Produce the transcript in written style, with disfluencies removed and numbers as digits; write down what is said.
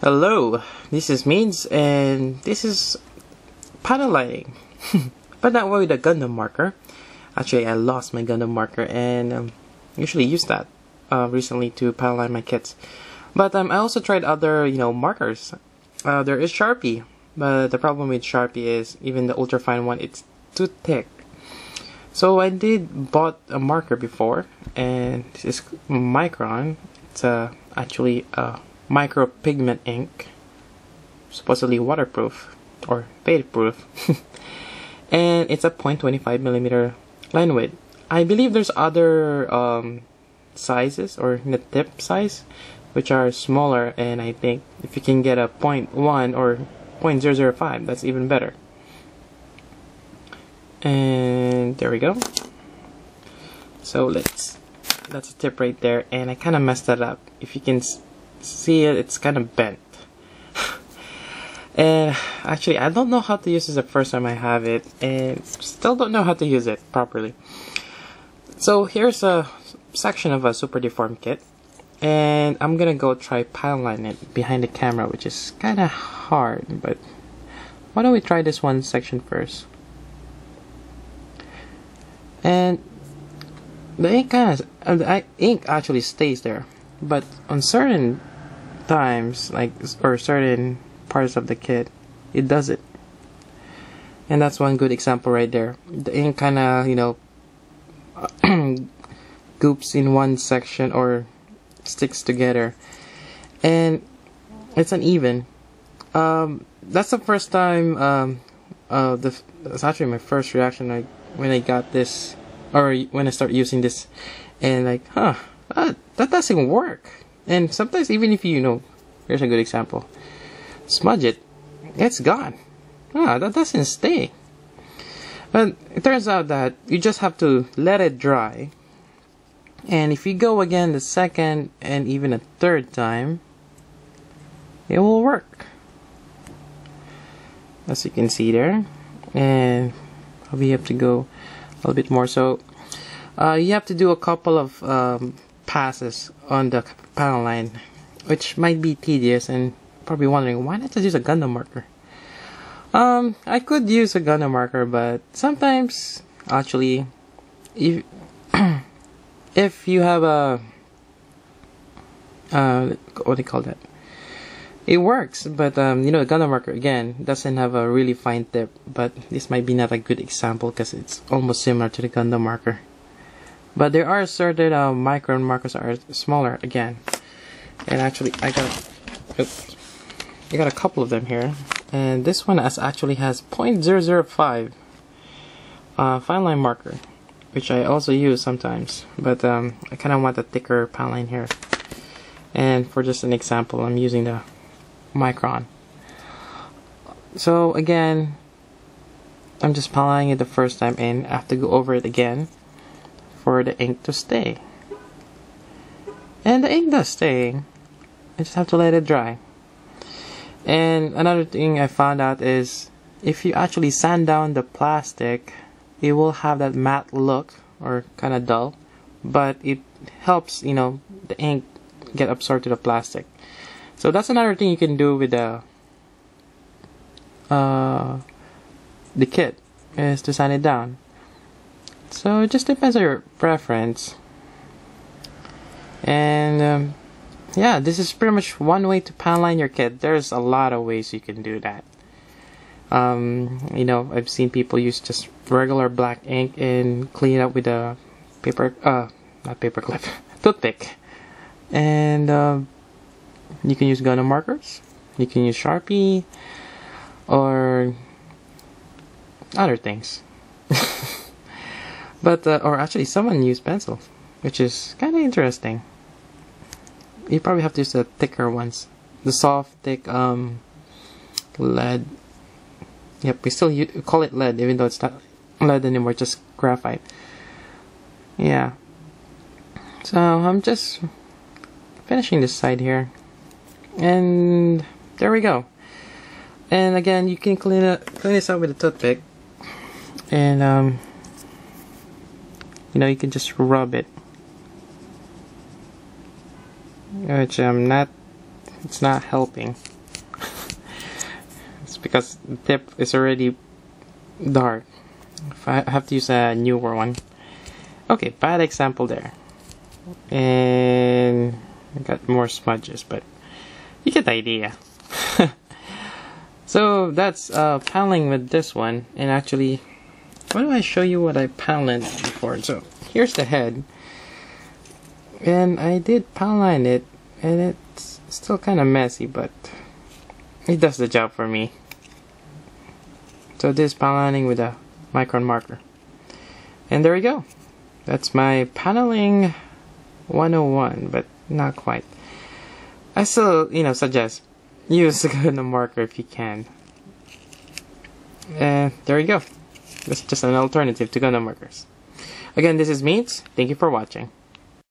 Hello, this is Means, and this is paddle lighting, but not with a Gundam marker. Actually, I lost my Gundam marker, and usually use that recently to paddle line my kits. But I also tried other, markers. There is Sharpie, but the problem with Sharpie is even the ultrafine one, it's too thick. So I did bought a marker before, and this is Micron. It's actually a micro pigment ink, supposedly waterproof or fade proof, and it's a 0.25mm line width. I believe there's other sizes or the tip size which are smaller, and I think if you can get a 0.1 or 0.005, that's even better. And there we go. So that's a tip right there, and I kind of messed that up. If you can see it, it's kind of bent. And actually, I don't know how to use this the first time I have it, and still don't know how to use it properly. So here's a section of a super deformed kit, and I'm gonna go try paddle line it behind the camera, which is kind of hard, but why don't we try this one section first? And the ink actually stays there, but on certain times, or certain parts of the kit, it doesn't. And that's one good example right there. The ink kind of, goops in one section or sticks together, and it's uneven. That's the first time. That's actually my first reaction when I got this, or when I start using this, and that doesn't work. And sometimes even if here's a good example, smudge it, it's gone. That doesn't stay. But it turns out that you just have to let it dry, and if you go again the second and even a third time, it will work, as you can see there. And we have to go a little bit more. So you have to do a couple of passes on the paddle line, which might be tedious, and probably wondering, why not just use a Gundam marker? I could use a Gundam marker, but sometimes actually if you have a what do you call that, it works, but the Gundam marker again doesn't have a really fine tip. But this might be not a good example because it's almost similar to the Gundam marker. But there are certain Micron markers that are smaller again, and actually I got a couple of them here, and this one actually has 0.005 fine line marker, which I also use sometimes, but I kind of want a thicker paddle line here. And for just an example, I'm using the Micron. So again, I'm just paddling it the first time, and I have to go over it again for the ink to stay. And the ink does stay. I just have to let it dry. And another thing I found out is, if you actually sand down the plastic, it will have that matte look, or kind of dull, but it helps the ink get absorbed to the plastic. So that's another thing you can do with the kit, is to sand it down. So it just depends on your preference. And yeah, this is pretty much one way to paddle line your kit. There's a lot of ways you can do that. I've seen people use just regular black ink and clean it up with a not paper clip, toothpick. And you can use Gundam markers, you can use Sharpie, or other things. But or actually someone used pencil, which is kind of interesting. You probably have to use the thicker ones, the soft, thick lead. Yep, we still call it lead, even though it's not lead anymore, just graphite. Yeah. So I'm just finishing this side here, and there we go. And again, you can clean this up with a toothpick, and you can just rub it, which it's not helping. because the tip is already dark. If I have to use a newer one. Okay, bad example there. And I got more smudges, but you get the idea. So that's paneling with this one. And actually, why don't I show you what I paneled before? So here's the head. And I did panel line it, and it's still kind of messy, but it does the job for me. So this is panel lining with a Micron marker. And there we go. That's my paneling 101, but not quite. I still, suggest use a Gundam marker if you can. And there you go. That's just an alternative to Gundam markers. Again, this is Meads. Thank you for watching.